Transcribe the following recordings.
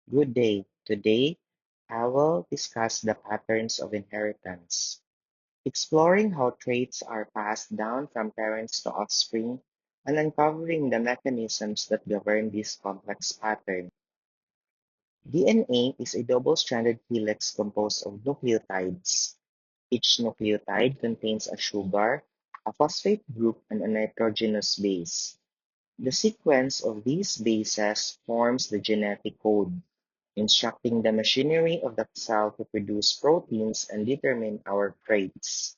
Good day. Today, I will discuss the patterns of inheritance, exploring how traits are passed down from parents to offspring and uncovering the mechanisms that govern this complex pattern. DNA is a double-stranded helix composed of nucleotides. Each nucleotide contains a sugar, a phosphate group, and a nitrogenous base. The sequence of these bases forms the genetic code, instructing the machinery of the cell to produce proteins and determine our traits.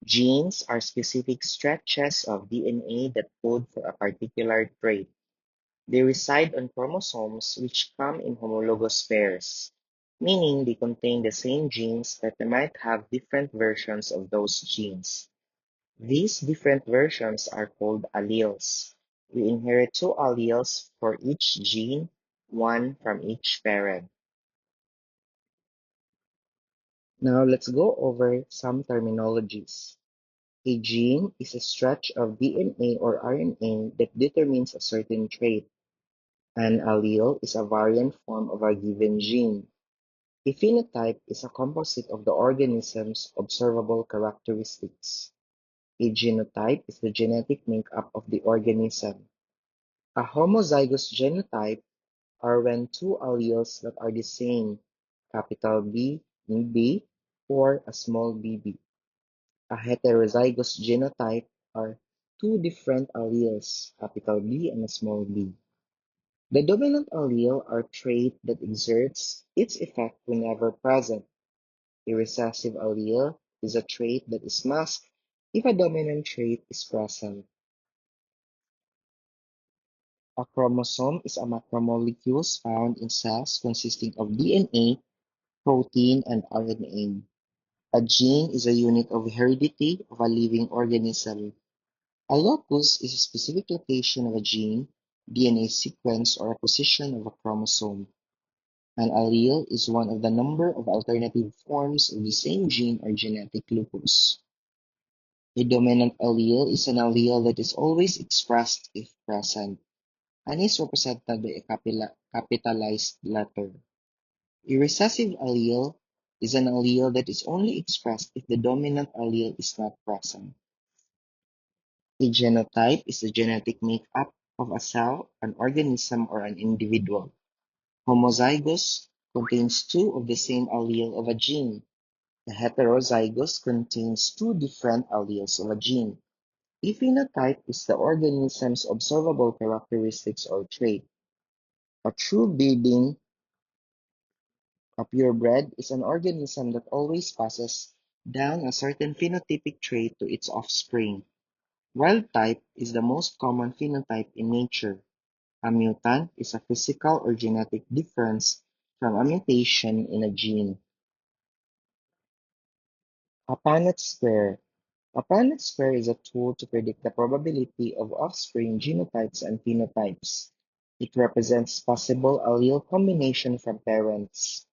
Genes are specific stretches of DNA that code for a particular trait. They reside on chromosomes which come in homologous pairs, meaning they contain the same genes but they might have different versions of those genes. These different versions are called alleles. We inherit two alleles for each gene, one from each parent. Now let's go over some terminologies. A gene is a stretch of DNA or RNA that determines a certain trait. An allele is a variant form of a given gene. A phenotype is a composite of the organism's observable characteristics. A genotype is the genetic makeup of the organism. A homozygous genotype are when two alleles that are the same, capital B in B or a small bb. A heterozygous genotype are two different alleles, capital B and a small b. The dominant allele are trait that exerts its effect whenever present. A recessive allele is a trait that is masked if a dominant trait is present. A chromosome is a macromolecules found in cells consisting of DNA, protein, and RNA. A gene is a unit of heredity of a living organism. A locus is a specific location of a gene, DNA sequence, or a position of a chromosome. An allele is one of the number of alternative forms of the same gene or genetic locus. A dominant allele is an allele that is always expressed if present, and is represented by a capitalized letter. A recessive allele is an allele that is only expressed if the dominant allele is not present. A genotype is the genetic makeup of a cell, an organism, or an individual. Homozygous contains two of the same allele of a gene. A heterozygous contains two different alleles of a gene. A phenotype is the organism's observable characteristics or trait. A true breeding, a purebred, is an organism that always passes down a certain phenotypic trait to its offspring. Wild type is the most common phenotype in nature. A mutant is a physical or genetic difference from a mutation in a gene. A Punnett square. A Punnett square is a tool to predict the probability of offspring genotypes and phenotypes. It represents possible allele combination from parents.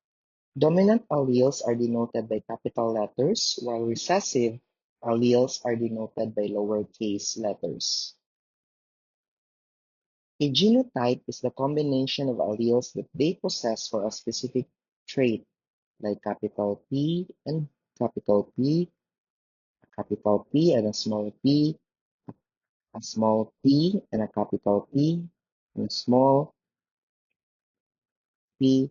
Dominant alleles are denoted by capital letters, while recessive alleles are denoted by lowercase letters. A genotype is the combination of alleles that they possess for a specific trait, like capital P and capital P, a capital P and a small p and a capital P, and a small p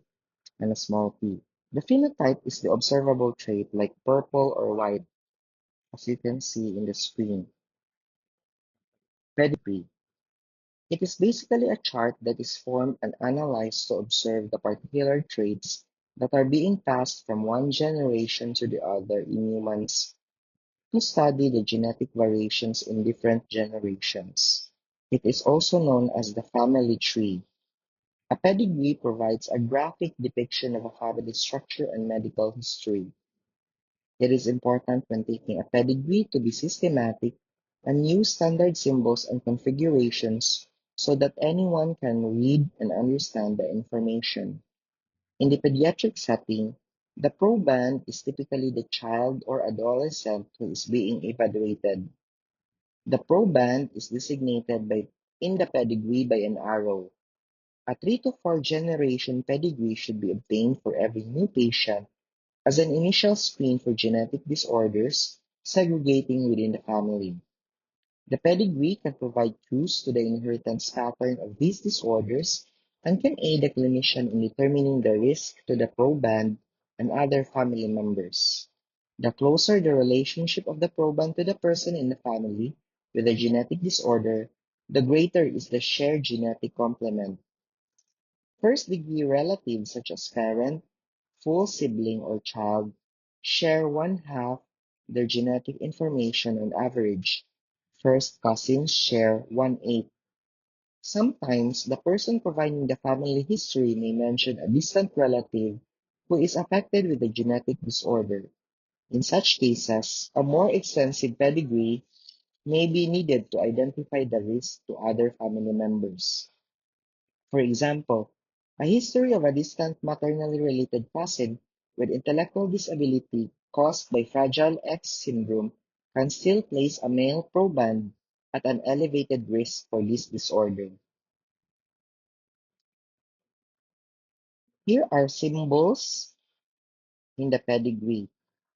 and a small p. The phenotype is the observable trait like purple or white, as you can see in the screen. Pedigree. It is basically a chart that is formed and analyzed to observe the particular traits that are being passed from one generation to the other in humans to study the genetic variations in different generations. It is also known as the family tree. A pedigree provides a graphic depiction of a family structure and medical history. It is important when taking a pedigree to be systematic and use standard symbols and configurations so that anyone can read and understand the information. In the pediatric setting, the proband is typically the child or adolescent who is being evaluated. The proband is designated in the pedigree by an arrow. A 3 to 4 generation pedigree should be obtained for every new patient as an initial screen for genetic disorders segregating within the family. The pedigree can provide clues to the inheritance pattern of these disorders and can aid the clinician in determining the risk to the proband and other family members. The closer the relationship of the proband to the person in the family with a genetic disorder, the greater is the shared genetic complement. First-degree relatives such as parent, full sibling, or child share one-half their genetic information on average. First cousins share one-eighth. Sometimes the person providing the family history may mention a distant relative who is affected with a genetic disorder. In such cases, a more extensive pedigree may be needed to identify the risk to other family members. For example, a history of a distant maternally related cousin with intellectual disability caused by Fragile X syndrome can still place a male proband at an elevated risk for this disorder. Here are symbols in the pedigree.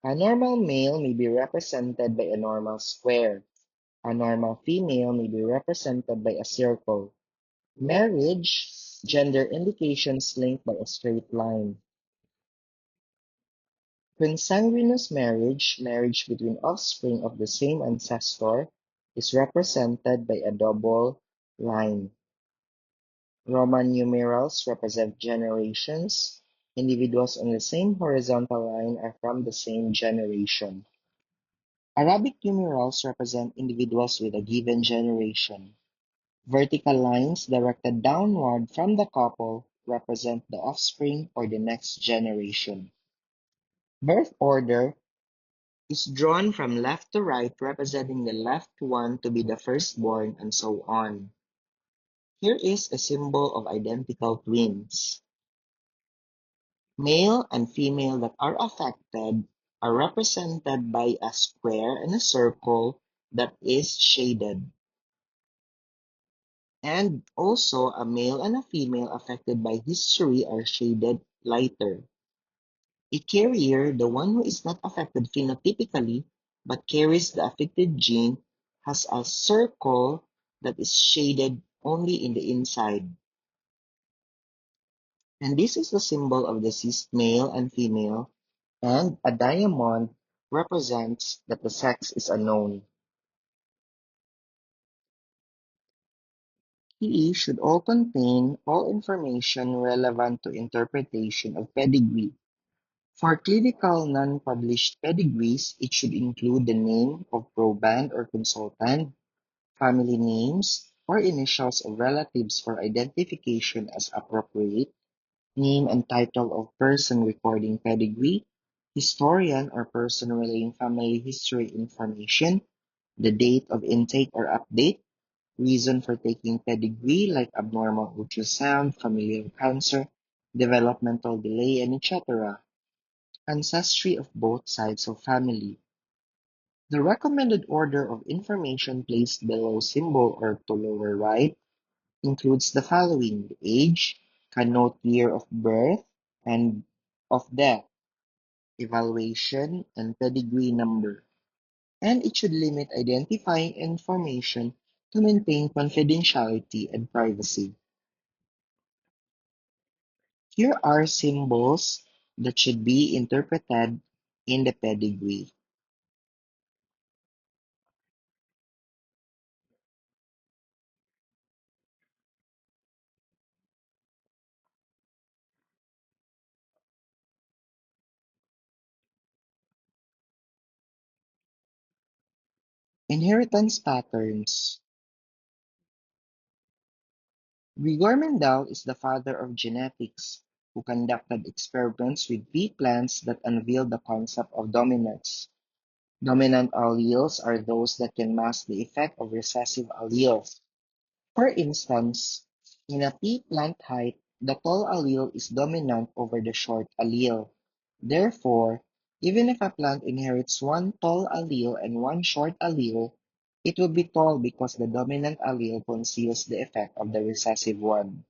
A normal male may be represented by a normal square. A normal female may be represented by a circle. Marriage, gender indications linked by a straight line. Consanguineous marriage, marriage between offspring of the same ancestor, is represented by a double line. Roman numerals represent generations. Individuals on the same horizontal line are from the same generation. Arabic numerals represent individuals with a given generation. Vertical lines directed downward from the couple represent the offspring or the next generation. Birth order is drawn from left to right, representing the left one to be the firstborn, and so on. Here is a symbol of identical twins. Male and female that are affected are represented by a square and a circle that is shaded. And also a male and a female affected by history are shaded lighter. A carrier, the one who is not affected phenotypically but carries the affected gene, has a circle that is shaded only in the inside. And this is the symbol of deceased male and female, and a diamond represents that the sex is unknown. He should all contain all information relevant to interpretation of pedigree. For clinical non-published pedigrees, it should include the name of proband or consultant, family names, or initials of relatives for identification as appropriate, name and title of person recording pedigree, historian or person relaying family history information, the date of intake or update, reason for taking pedigree like abnormal ultrasound, familial cancer, developmental delay, and etc. Ancestry of both sides of family. The recommended order of information placed below symbol or to lower right includes the following: the age, connote year of birth and of death, evaluation, and pedigree number. And it should limit identifying information to maintain confidentiality and privacy. Here are symbols that should be interpreted in the pedigree. Inheritance patterns. Gregor Mendel is the father of genetics, who conducted experiments with pea plants that unveiled the concept of dominance. Dominant alleles are those that can mask the effect of recessive alleles. For instance, in a pea plant height, the tall allele is dominant over the short allele. Therefore, even if a plant inherits one tall allele and one short allele, it will be tall because the dominant allele conceals the effect of the recessive one.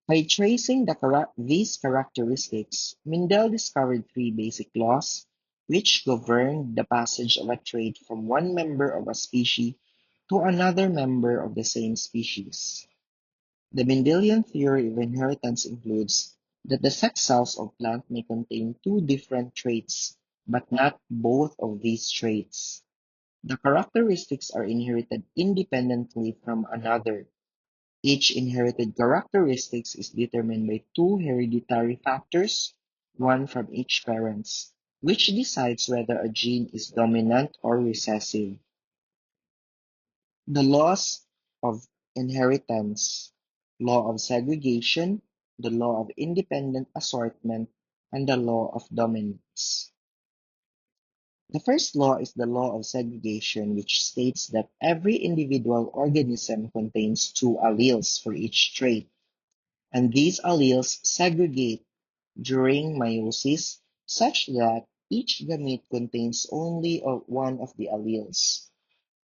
By tracing these characteristics, Mendel discovered three basic laws which govern the passage of a trait from one member of a species to another member of the same species. The Mendelian theory of inheritance includes that the sex cells of plant may contain two different traits, but not both of these traits. The characteristics are inherited independently from another. Each inherited characteristic is determined by two hereditary factors, one from each parent, which decides whether a gene is dominant or recessive. The laws of inheritance, law of segregation, the law of independent assortment, and the law of dominance. The first law is the law of segregation, which states that every individual organism contains two alleles for each trait, and these alleles segregate during meiosis such that each gamete contains only one of the alleles.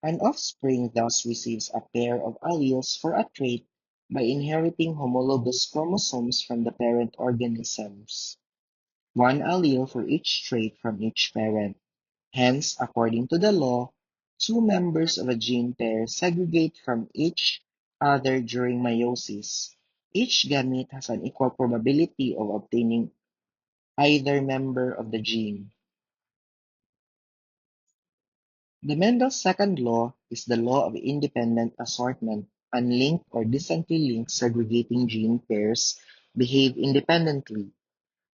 An offspring thus receives a pair of alleles for a trait by inheriting homologous chromosomes from the parent organisms, one allele for each trait from each parent. Hence, according to the law, two members of a gene pair segregate from each other during meiosis. Each gamete has an equal probability of obtaining either member of the gene. The Mendel's second law is the law of independent assortment. Unlinked or distantly linked segregating gene pairs behave independently.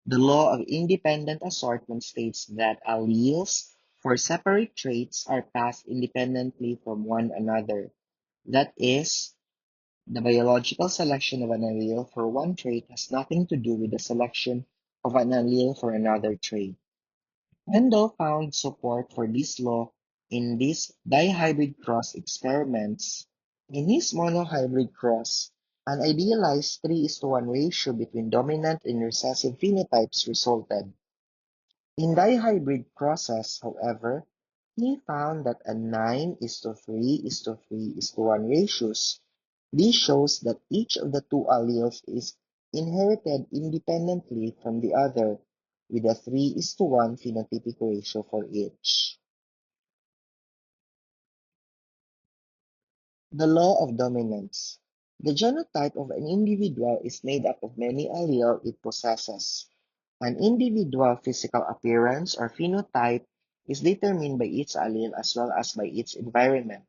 The law of independent assortment states that alleles for separate traits are passed independently from one another. That is, the biological selection of an allele for one trait has nothing to do with the selection of an allele for another trait. Mendel found support for this law in these dihybrid cross experiments. In his monohybrid cross, an idealized 3:1 ratio between dominant and recessive phenotypes resulted. In dihybrid crosses, however, he found that a 9:3:3:1 ratios. This shows that each of the two alleles is inherited independently from the other, with a 3:1 phenotypic ratio for each. The law of dominance. The genotype of an individual is made up of many alleles it possesses. An individual physical appearance or phenotype is determined by its allele as well as by its environment.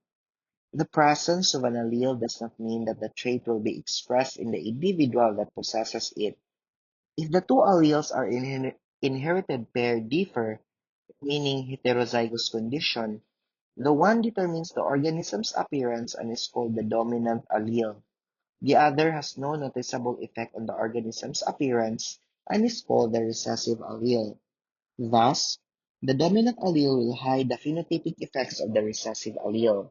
The presence of an allele does not mean that the trait will be expressed in the individual that possesses it. If the two alleles are inherited pair differ, meaning heterozygous condition, the one determines the organism's appearance and is called the dominant allele. The other has no noticeable effect on the organism's appearance and is called the recessive allele. Thus, the dominant allele will hide the phenotypic effects of the recessive allele.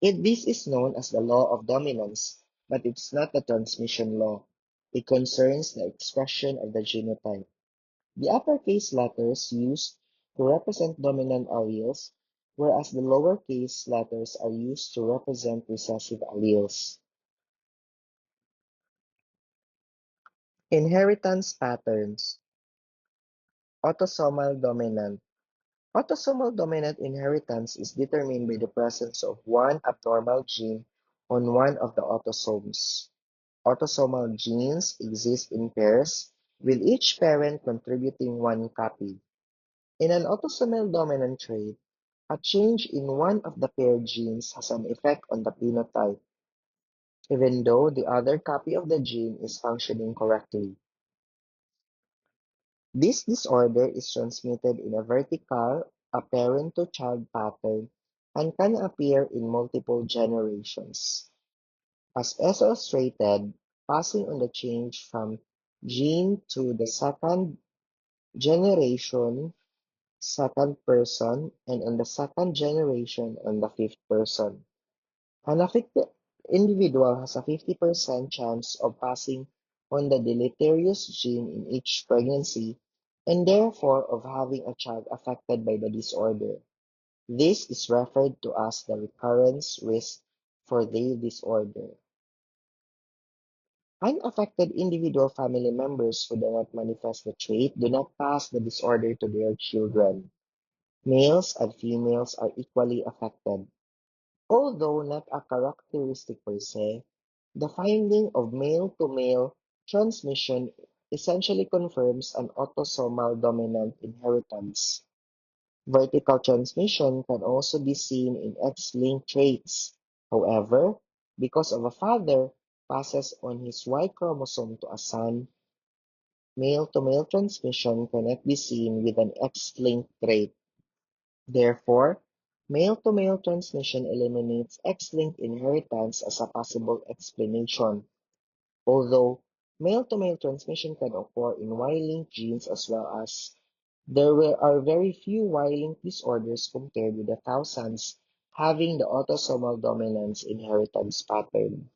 This is known as the law of dominance, but it's not the transmission law. It concerns the expression of the genotype. The uppercase letters used to represent dominant alleles, whereas the lowercase letters are used to represent recessive alleles. Inheritance patterns. Autosomal dominant. Autosomal dominant inheritance is determined by the presence of one abnormal gene on one of the autosomes. Autosomal genes exist in pairs, with each parent contributing one copy. In an autosomal dominant trait, a change in one of the paired genes has an effect on the phenotype, even though the other copy of the gene is functioning correctly. This disorder is transmitted in a vertical, a parent-to-child pattern and can appear in multiple generations. As illustrated, passing on the change from gene to the second generation, second person, and on the second generation on the fifth person. An affected individual has a 50% chance of passing on the deleterious gene in each pregnancy and therefore of having a child affected by the disorder. This is referred to as the recurrence risk for the disorder. Unaffected individual family members who do not manifest the trait do not pass the disorder to their children. Males and females are equally affected. Although not a characteristic per se, the finding of male-to-male transmission essentially confirms an autosomal dominant inheritance. Vertical transmission can also be seen in X-linked traits. However, because of a father passes on his Y chromosome to a son, male-to-male transmission cannot be seen with an X-linked trait. Therefore, male-to-male transmission eliminates X-linked inheritance as a possible explanation, although male-to-male transmission can occur in Y-linked genes as well as are very few Y-linked disorders compared with the thousands having the autosomal dominance inheritance pattern.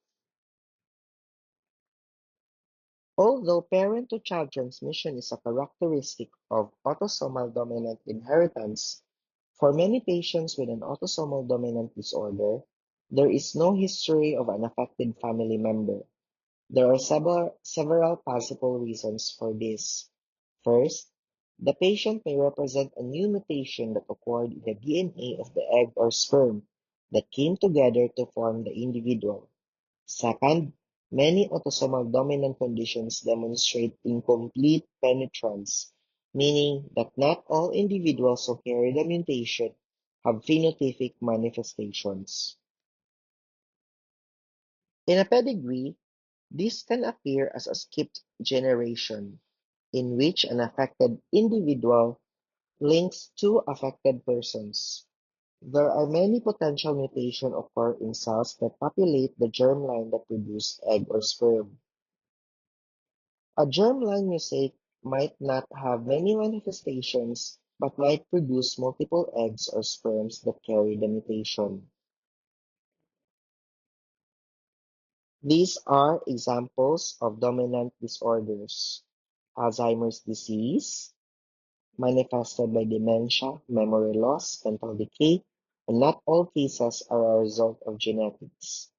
Although parent-to-child transmission is a characteristic of autosomal dominant inheritance, for many patients with an autosomal dominant disorder, there is no history of an affected family member. There are several possible reasons for this. First, the patient may represent a new mutation that occurred in the DNA of the egg or sperm that came together to form the individual. Second, many autosomal dominant conditions demonstrate incomplete penetrance, meaning that not all individuals who carry the mutation have phenotypic manifestations. In a pedigree, this can appear as a skipped generation, in which an affected individual links two affected persons. There are many potential mutations occur in cells that populate the germline that produce egg or sperm. A germline mosaic might not have many manifestations, but might produce multiple eggs or sperms that carry the mutation. These are examples of dominant disorders: Alzheimer's disease, manifested by dementia, memory loss, mental decay, and not all cases are a result of genetics.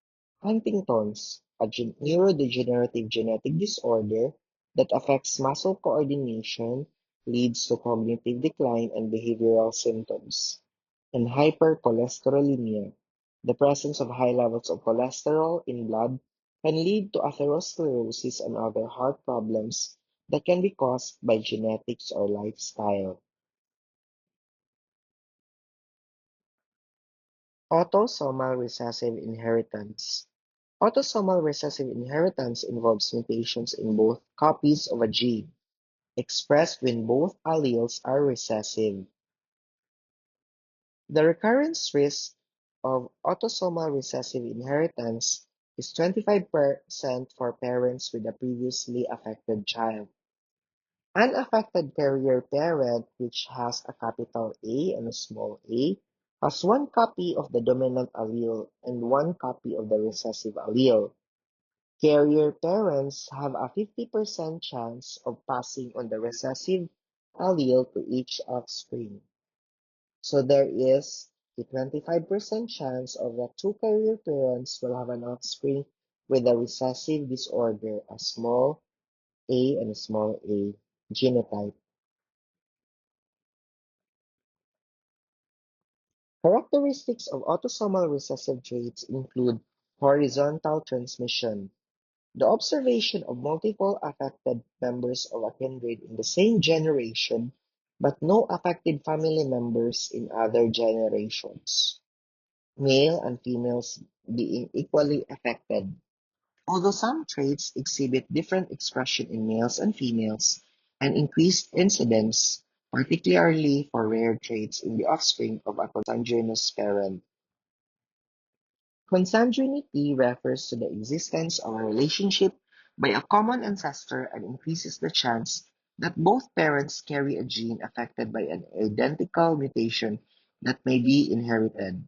Huntington's, a neurodegenerative genetic disorder that affects muscle coordination, leads to cognitive decline and behavioral symptoms. And hypercholesterolemia, the presence of high levels of cholesterol in blood can lead to atherosclerosis and other heart problems that can be caused by genetics or lifestyle. Autosomal recessive inheritance. Autosomal recessive inheritance involves mutations in both copies of a gene, expressed when both alleles are recessive. The recurrence risk of autosomal recessive inheritance is 25% for parents with a previously affected child. An affected carrier parent, which has a capital A and a small a, has one copy of the dominant allele and one copy of the recessive allele. Carrier parents have a 50% chance of passing on the recessive allele to each offspring. So there is a 25% chance of the two carrier parents will have an offspring with a recessive disorder, a small a and a small a genotype. Characteristics of autosomal recessive traits include horizontal transmission, the observation of multiple affected members of a kindred in the same generation, but no affected family members in other generations. Male and females being equally affected. Although some traits exhibit different expression in males and females, and increased incidence, particularly for rare traits in the offspring of a consanguineous parent. Consanguinity refers to the existence of a relationship by a common ancestor and increases the chance that both parents carry a gene affected by an identical mutation that may be inherited.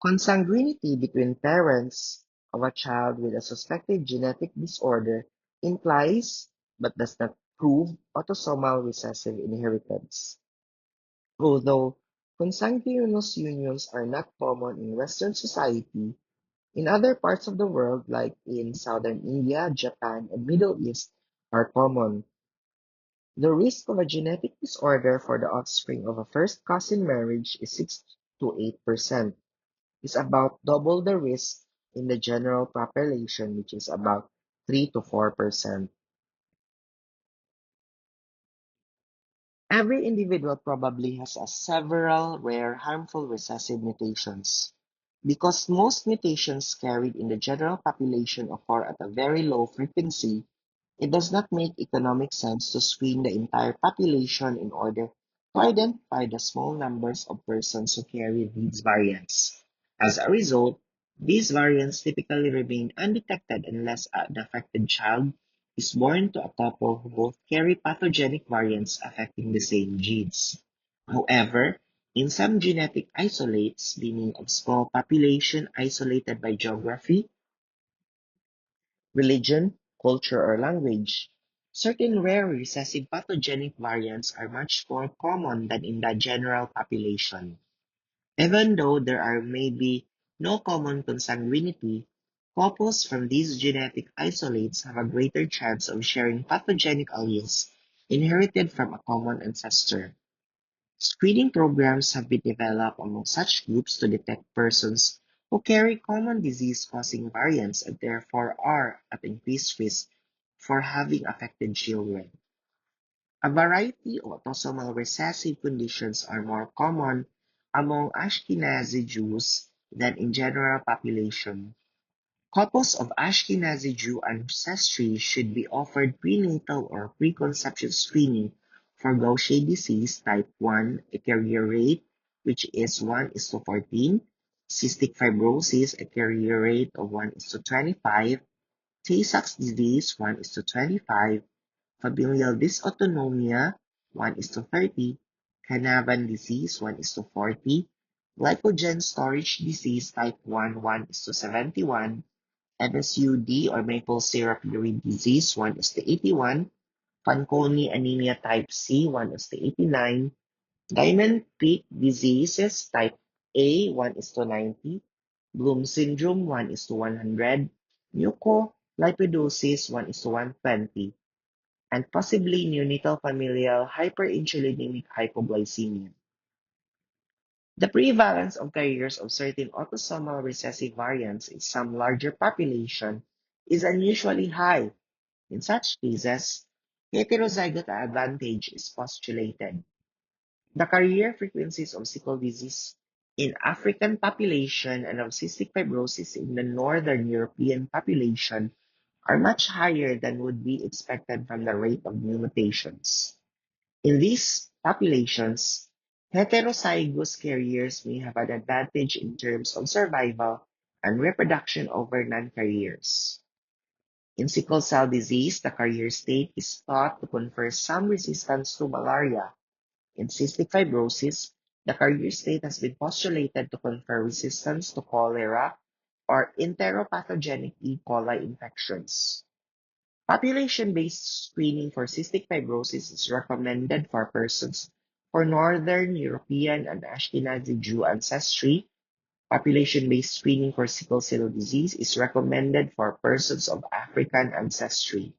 Consanguinity between parents of a child with a suspected genetic disorder implies, but does not prove, autosomal recessive inheritance. Although consanguineous unions are not common in Western society, In other parts of the world, like in southern India, Japan, and Middle East, are common. The risk of a genetic disorder for the offspring of a first cousin marriage is 6 to 8%. It's about double the risk in the general population, which is about 3 to 4%. Every individual probably has several rare harmful recessive mutations. Because most mutations carried in the general population occur at a very low frequency, it does not make economic sense to screen the entire population in order to identify the small numbers of persons who carry these variants. As a result, these variants typically remain undetected unless the affected child is born to a couple who both carry pathogenic variants affecting the same genes. However, in some genetic isolates, meaning of small population isolated by geography, religion, culture, or language, certain rare recessive pathogenic variants are much more common than in the general population. Even though there are maybe no common consanguinity, couples from these genetic isolates have a greater chance of sharing pathogenic alleles inherited from a common ancestor. Screening programs have been developed among such groups to detect persons who carry common disease-causing variants and therefore are at increased risk for having affected children. A variety of autosomal recessive conditions are more common among Ashkenazi Jews than in general population. Couples of Ashkenazi Jew ancestry should be offered prenatal or preconception screening for Gaucher disease type 1, a carrier rate which is 1 is to 14, cystic fibrosis, a carrier rate of 1 is to 25, Tay-Sachs disease 1 is to 25, familial dysautonomia 1 is to 30, Canavan disease 1 is to 40, glycogen storage disease type 1 1 is to 71, MSUD or maple syrup urine disease 1 is to 81, Fanconi anemia type C 1 is to 89, Diamond-Pick diseases type A 1 is to 90, Bloom syndrome 1 is to 100, mucolipidosis 1 is to 120, and possibly neonatal familial hyperinsulinemic hypoglycemia. The prevalence of carriers of certain autosomal recessive variants in some larger population is unusually high. In such cases, heterozygote advantage is postulated. The carrier frequencies of sickle disease in African population and of cystic fibrosis in the Northern European population are much higher than would be expected from the rate of new mutations. In these populations, heterozygous carriers may have an advantage in terms of survival and reproduction over non-carriers. In sickle cell disease, the carrier state is thought to confer some resistance to malaria. In cystic fibrosis, the carrier state has been postulated to confer resistance to cholera or enteropathogenic E. coli infections. Population-based screening for cystic fibrosis is recommended for persons for Northern European and Ashkenazi Jew ancestry. Population-based screening for sickle cell disease is recommended for persons of African ancestry.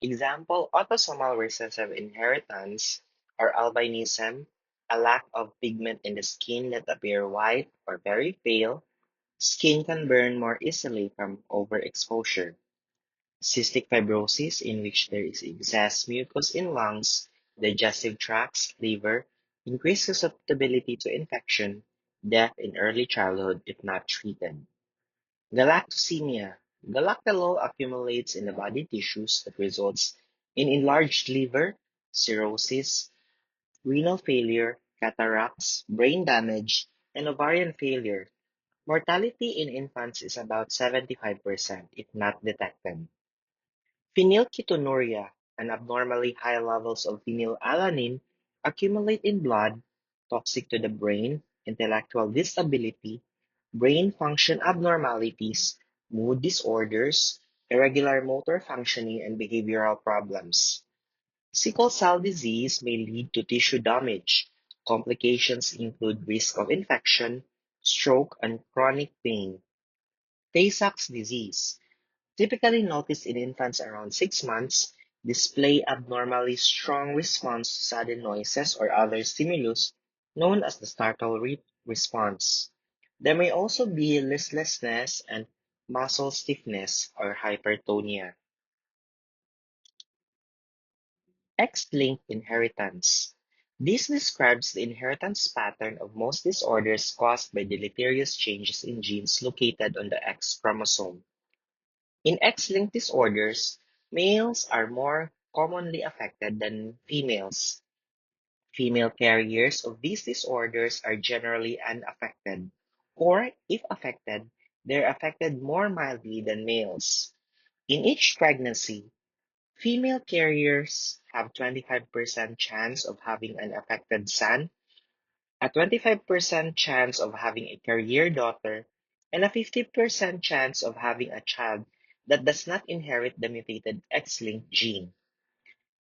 Example autosomal recessive inheritance are albinism, a lack of pigment in the skin that appear white or very pale. Skin can burn more easily from overexposure. Cystic fibrosis, in which there is excess mucus in lungs, digestive tracts, liver, increased susceptibility to infection, death in early childhood if not treated. Galactosemia. Galactolol accumulates in the body tissues that results in enlarged liver, cirrhosis, renal failure, cataracts, brain damage, and ovarian failure. Mortality in infants is about 75% if not detected. Phenylketonuria, and abnormally high levels of phenylalanine accumulate in blood, toxic to the brain, intellectual disability, brain function abnormalities, mood disorders, irregular motor functioning, and behavioral problems. Sickle cell disease may lead to tissue damage. Complications include risk of infection, stroke, and chronic pain. Tay Sachs disease, typically noticed in infants around 6 months, display abnormally strong response to sudden noises or other stimulus known as the response. There may also be listlessness and muscle stiffness or hypertonia. X-linked inheritance. This describes the inheritance pattern of most disorders caused by deleterious changes in genes located on the X chromosome. In X-linked disorders, males are more commonly affected than females. Female carriers of these disorders are generally unaffected, or if affected, they're affected more mildly than males. In each pregnancy, female carriers have 25% chance of having an affected son, a 25% chance of having a carrier daughter, and a 50% chance of having a child that does not inherit the mutated X-linked gene.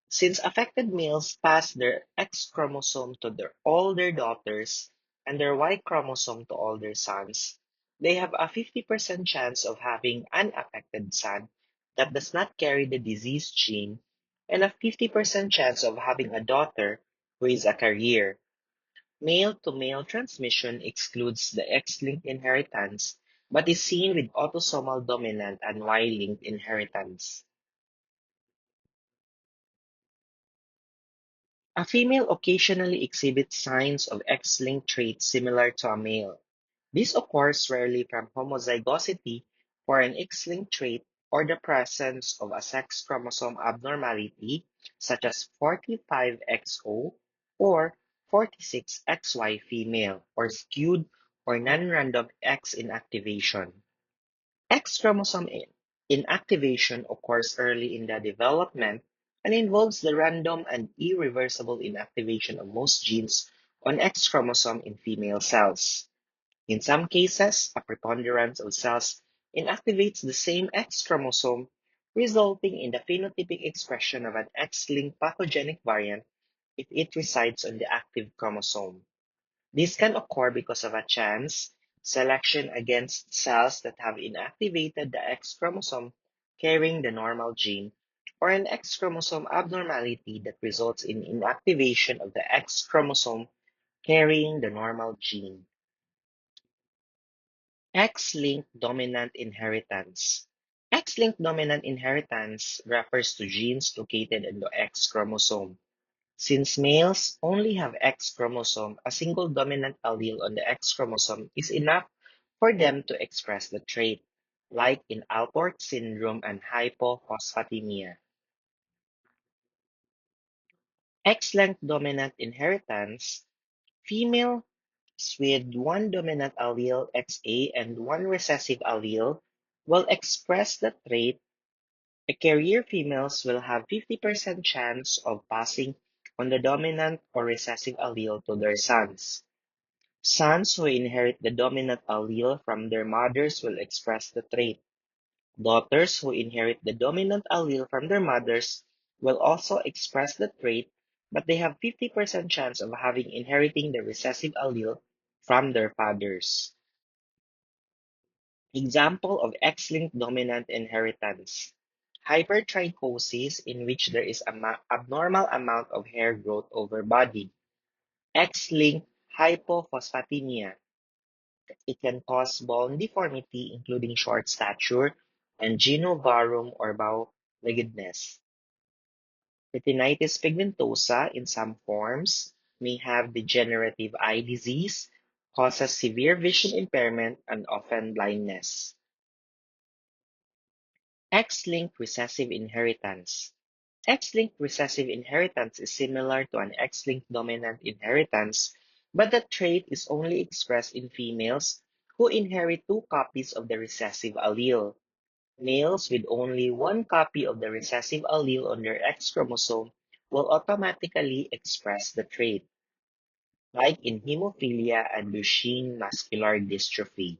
Since affected males pass their X chromosome to all their daughters and their Y chromosome to all their sons, they have a 50% chance of having an affected son that does not carry the disease gene and a 50% chance of having a daughter who is a carrier. Male-to-male transmission excludes the X-linked inheritance but is seen with autosomal dominant and Y-linked inheritance. A female occasionally exhibits signs of X-linked traits similar to a male. This occurs rarely from homozygosity for an X-linked trait or the presence of a sex chromosome abnormality such as 45XO or 46XY female or skewed or non-random X inactivation. X chromosome inactivation occurs early in the development and involves the random and irreversible inactivation of most genes on X chromosome in female cells. In some cases, a preponderance of cells inactivates the same X chromosome, resulting in the phenotypic expression of an X-linked pathogenic variant if it resides on the active chromosome. This can occur because of a chance selection against cells that have inactivated the X chromosome carrying the normal gene, or an X chromosome abnormality that results in inactivation of the X chromosome carrying the normal gene. X-linked dominant inheritance. X-linked dominant inheritance refers to genes located in the X chromosome. Since males only have X chromosome, a single dominant allele on the X chromosome is enough for them to express the trait, like in Alport syndrome and hypophosphatemia. X-linked dominant inheritance, females with one dominant allele XA and one recessive allele will express the trait. A carrier females will have 50% chance of passing on the dominant or recessive allele to their sons. Sons who inherit the dominant allele from their mothers will express the trait. Daughters who inherit the dominant allele from their mothers will also express the trait, but they have 50% chance of having inheriting the recessive allele from their fathers. Example of X-linked dominant inheritance. Hypertrichosis, in which there is an abnormal amount of hair growth over body. X-linked hypophosphatemia. It can cause bone deformity, including short stature and genovarum or bow-leggedness. Retinitis pigmentosa, in some forms, may have degenerative eye disease, causes severe vision impairment, and often blindness. X-linked recessive inheritance. X-linked recessive inheritance is similar to an X-linked dominant inheritance, but the trait is only expressed in females who inherit two copies of the recessive allele. Males with only one copy of the recessive allele on their X chromosome will automatically express the trait, like in hemophilia and Duchenne muscular dystrophy.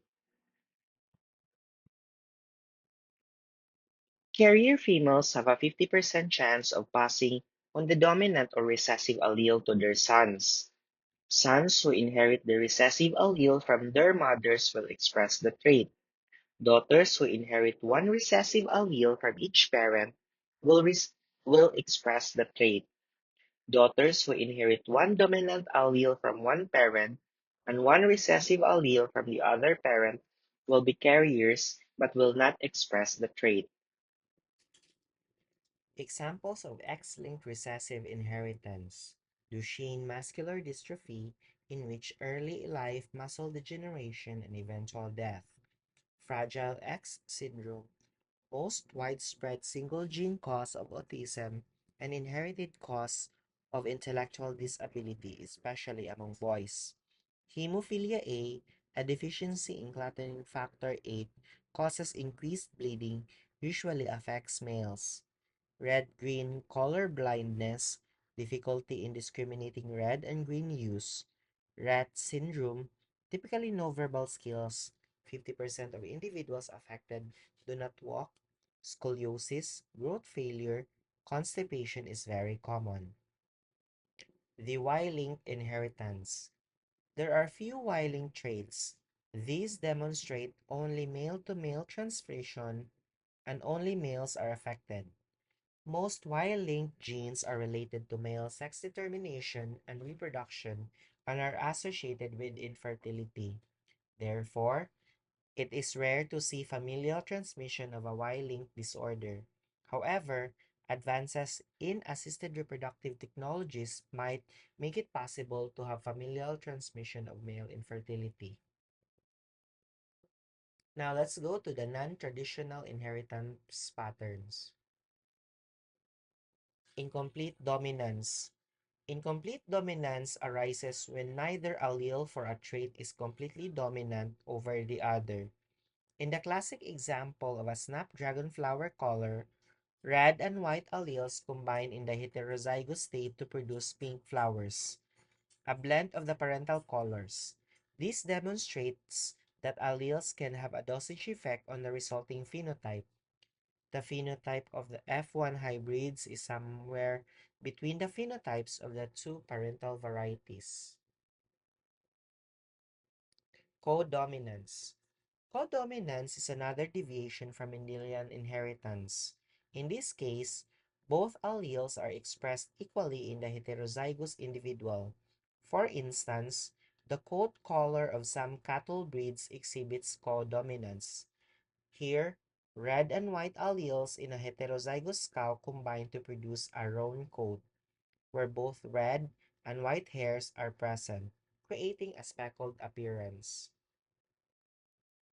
Carrier females have a 50% chance of passing on the dominant or recessive allele to their sons. Sons who inherit the recessive allele from their mothers will express the trait. Daughters who inherit one recessive allele from each parent will, will express the trait. Daughters who inherit one dominant allele from one parent and one recessive allele from the other parent will be carriers but will not express the trait. Examples of X-linked recessive inheritance: Duchenne muscular dystrophy, in which early life muscle degeneration and eventual death; Fragile X syndrome, most widespread single-gene cause of autism and inherited cause of intellectual disability, especially among boys; Hemophilia A deficiency in clathrin factor 8, causes increased bleeding, usually affects males; Red-green color blindness, difficulty in discriminating red and green hues; Rett syndrome, typically no verbal skills, 50% of individuals affected do not walk; scoliosis, growth failure, constipation is very common. The Y-linked inheritance. There are few Y-linked traits. These demonstrate only male-to-male transmission, and only males are affected. Most Y-linked genes are related to male sex determination and reproduction and are associated with infertility. Therefore, it is rare to see familial transmission of a Y-linked disorder. However, advances in assisted reproductive technologies might make it possible to have familial transmission of male infertility. Now let's go to the non-traditional inheritance patterns. Incomplete dominance. Incomplete dominance arises when neither allele for a trait is completely dominant over the other. In the classic example of a snapdragon flower color, red and white alleles combine in the heterozygous state to produce pink flowers, a blend of the parental colors. This demonstrates that alleles can have a dosage effect on the resulting phenotype. The phenotype of the F1 hybrids is somewhere between the phenotypes of the two parental varieties. Codominance. Codominance is another deviation from Mendelian inheritance. In this case, both alleles are expressed equally in the heterozygous individual. For instance, the coat color of some cattle breeds exhibits codominance. Here, red and white alleles in a heterozygous cow combine to produce a roan coat, where both red and white hairs are present, creating a speckled appearance.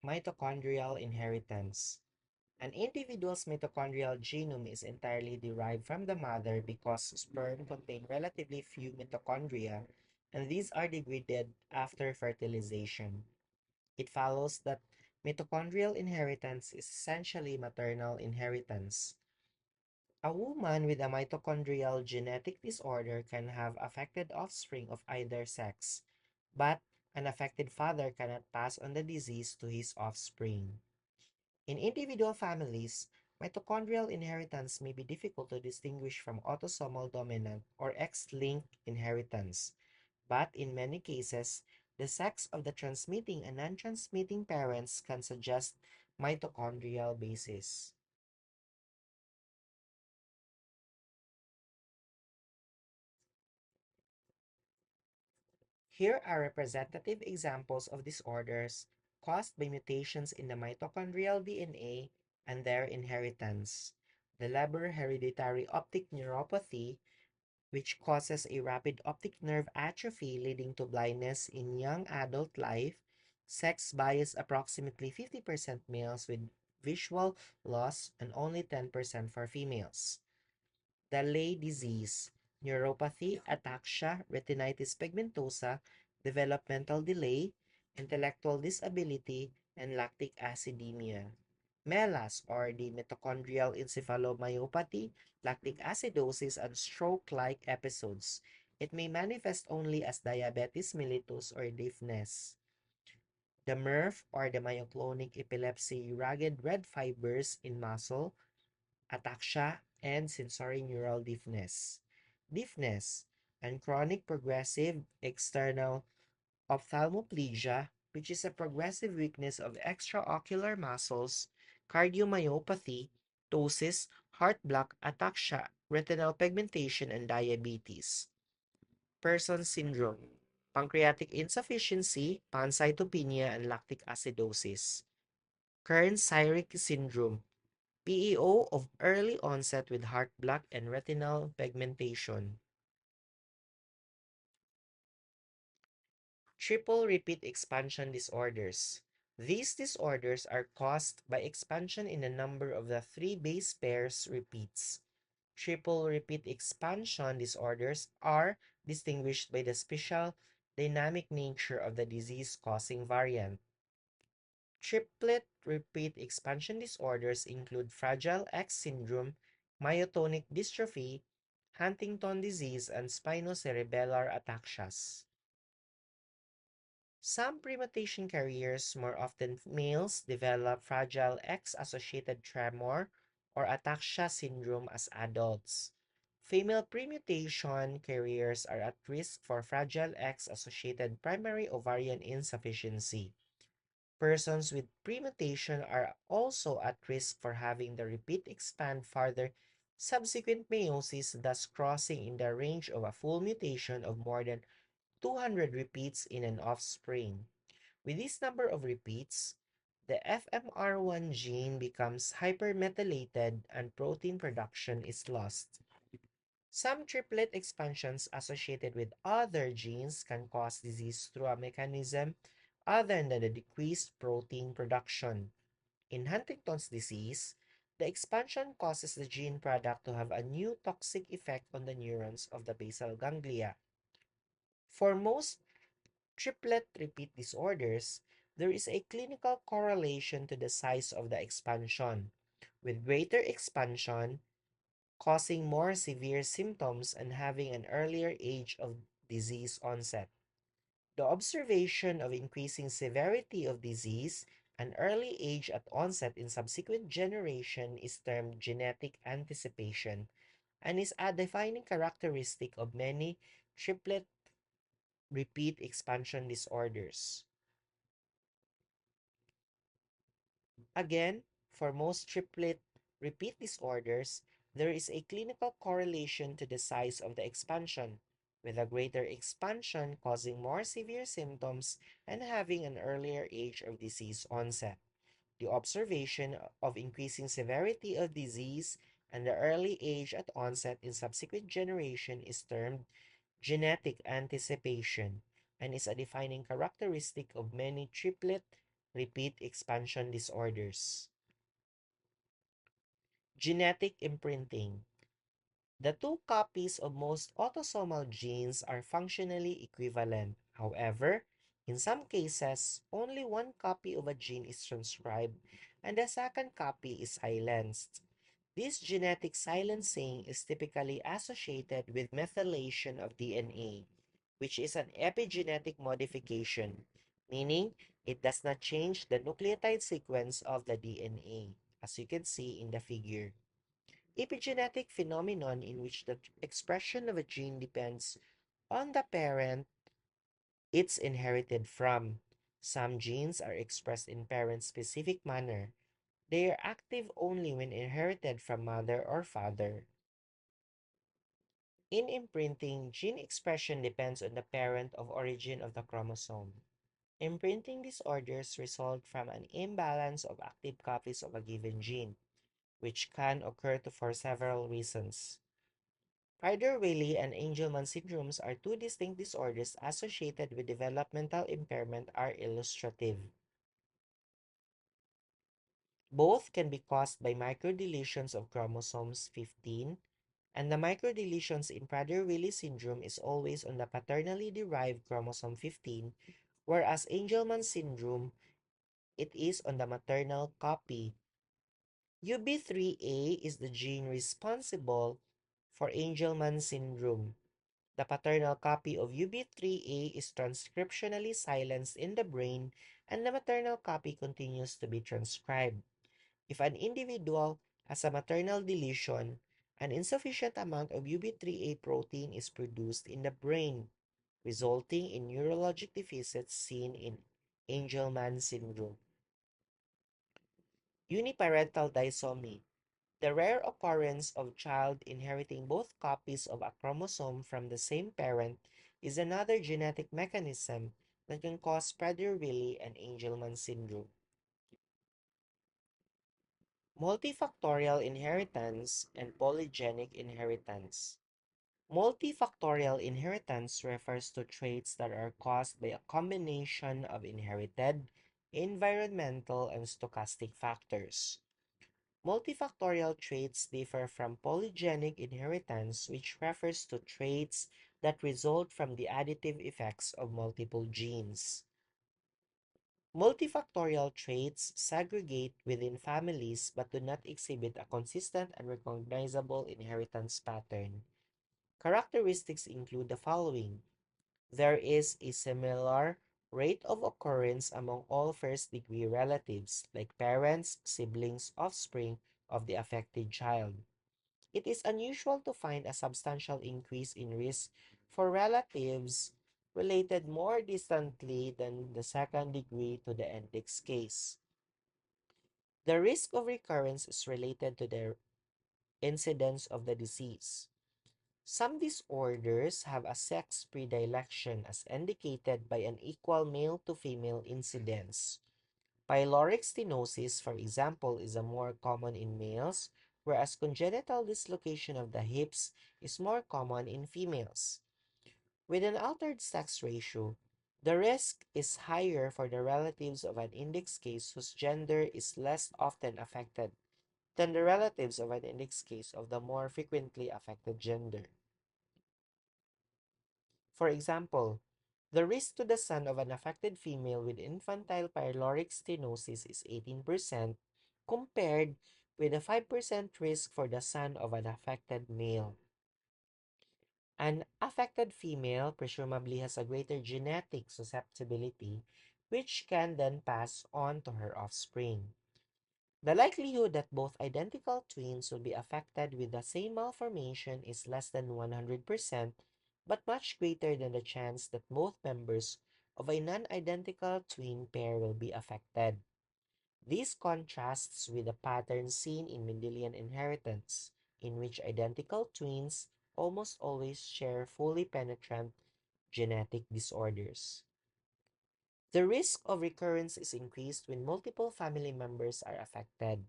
Mitochondrial inheritance. An individual's mitochondrial genome is entirely derived from the mother because sperm contain relatively few mitochondria, and these are degraded after fertilization. It follows that mitochondrial inheritance is essentially maternal inheritance. A woman with a mitochondrial genetic disorder can have affected offspring of either sex, but an affected father cannot pass on the disease to his offspring. In individual families, mitochondrial inheritance may be difficult to distinguish from autosomal dominant or X-linked inheritance, but in many cases, the sex of the transmitting and non-transmitting parents can suggest mitochondrial basis. Here are representative examples of disorders caused by mutations in the mitochondrial DNA and their inheritance. The Leber hereditary optic neuropathy, which causes a rapid optic nerve atrophy leading to blindness in young adult life; sex bias approximately 50% males with visual loss and only 10% for females. The Leigh disease, neuropathy, ataxia, retinitis pigmentosa, developmental delay, intellectual disability, and lactic acidemia. MELAS, or the mitochondrial encephalomyopathy, lactic acidosis, and stroke-like episodes. It may manifest only as diabetes mellitus or deafness. The MERF, or the myoclonic epilepsy, ragged red fibers in muscle, ataxia, and sensorineural deafness. deafness, and chronic progressive external ophthalmoplegia, which is a progressive weakness of extraocular muscles, cardiomyopathy, ptosis, heart block, ataxia, retinal pigmentation, and diabetes. Person syndrome, pancreatic insufficiency, pancytopenia, and lactic acidosis. Kearns-Sayre syndrome, PEO of early onset with heart block and retinal pigmentation. Triple repeat expansion disorders. These disorders are caused by expansion in a number of the three base pairs repeats. Triple repeat expansion disorders are distinguished by the special dynamic nature of the disease-causing variant. Triplet repeat expansion disorders include Fragile X syndrome, myotonic dystrophy, Huntington disease, and spinocerebellar ataxias. Some premutation carriers, more often males, develop Fragile X-associated tremor or ataxia syndrome as adults. Female premutation carriers are at risk for Fragile X-associated primary ovarian insufficiency. Persons with premutation are also at risk for having the repeat expand farther subsequent meiosis, thus crossing in the range of a full mutation of more than 200 repeats in an offspring. With this number of repeats, the FMR1 gene becomes hypermethylated and protein production is lost. Some triplet expansions associated with other genes can cause disease through a mechanism other than the decreased protein production. In Huntington's disease, the expansion causes the gene product to have a new toxic effect on the neurons of the basal ganglia. For most triplet repeat disorders, there is a clinical correlation to the size of the expansion, with greater expansion causing more severe symptoms and having an earlier age of disease onset. The observation of increasing severity of disease and early age at onset in subsequent generation is termed genetic anticipation and is a defining characteristic of many triplet repeat expansion disorders. Again, for most triplet repeat disorders, there is a clinical correlation to the size of the expansion, with a greater expansion causing more severe symptoms and having an earlier age of disease onset. The observation of increasing severity of disease and the early age at onset in subsequent generation is termed genetic anticipation and is a defining characteristic of many triplet repeat expansion disorders. Genetic imprinting. The two copies of most autosomal genes are functionally equivalent. However, in some cases, only one copy of a gene is transcribed and the second copy is silenced. This genetic silencing is typically associated with methylation of DNA, which is an epigenetic modification, meaning it does not change the nucleotide sequence of the DNA, as you can see in the figure. Epigenetic phenomenon in which the expression of a gene depends on the parent it's inherited from. Some genes are expressed in parent-specific manner. They are active only when inherited from mother or father. In imprinting, gene expression depends on the parent of origin of the chromosome. Imprinting disorders result from an imbalance of active copies of a given gene, which can occur for several reasons. Prader-Willi and Angelman syndromes are two distinct disorders associated with developmental impairment are illustrative. Both can be caused by microdeletions of chromosomes 15, and the microdeletions in Prader-Willi syndrome is always on the paternally derived chromosome 15, whereas Angelman syndrome, it is on the maternal copy. UB3A is the gene responsible for Angelman syndrome. The paternal copy of UB3A is transcriptionally silenced in the brain, and the maternal copy continues to be transcribed. If an individual has a maternal deletion, An insufficient amount of UB3A protein is produced in the brain, resulting in neurologic deficits seen in Angelman syndrome. Uniparental disomy, the rare occurrence of child inheriting both copies of a chromosome from the same parent, is another genetic mechanism that can cause Prader-Willi and Angelman syndrome. Multifactorial inheritance and polygenic inheritance. Multifactorial inheritance refers to traits that are caused by a combination of inherited, environmental, and stochastic factors. Multifactorial traits differ from polygenic inheritance, which refers to traits that result from the additive effects of multiple genes. Multifactorial traits segregate within families but do not exhibit a consistent and recognizable inheritance pattern. Characteristics include the following. There is a similar rate of occurrence among all first-degree relatives, like parents, siblings, offspring of the affected child. It is unusual to find a substantial increase in risk for relatives related more distantly than the second degree to the index case. The risk of recurrence is related to the incidence of the disease. Some disorders have a sex predilection as indicated by an equal male to female incidence. Pyloric stenosis, for example, is a more common in males, whereas congenital dislocation of the hips is more common in females. With an altered sex ratio, the risk is higher for the relatives of an index case whose gender is less often affected than the relatives of an index case of the more frequently affected gender. For example, the risk to the son of an affected female with infantile pyloric stenosis is 18% compared with a 5% risk for the son of an affected male. An affected female presumably has a greater genetic susceptibility, which can then pass on to her offspring. The likelihood that both identical twins will be affected with the same malformation is less than 100%, but much greater than the chance that both members of a non-identical twin pair will be affected. This contrasts with the pattern seen in Mendelian inheritance, in which identical twins almost always share fully penetrant genetic disorders. The risk of recurrence is increased when multiple family members are affected.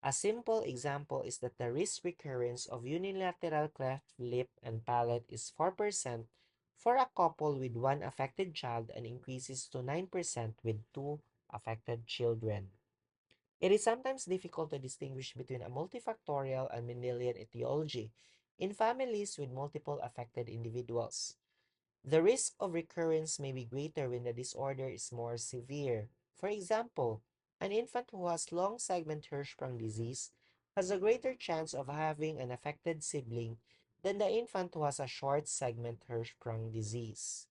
A simple example is that the risk recurrence of unilateral cleft lip and palate is 4% for a couple with one affected child and increases to 9% with two affected children. It is sometimes difficult to distinguish between a multifactorial and Mendelian etiology in families with multiple affected individuals. The risk of recurrence may be greater when the disorder is more severe. For example, an infant who has long segment Hirschsprung disease has a greater chance of having an affected sibling than the infant who has a short segment Hirschsprung disease.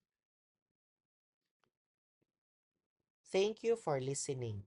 Thank you for listening.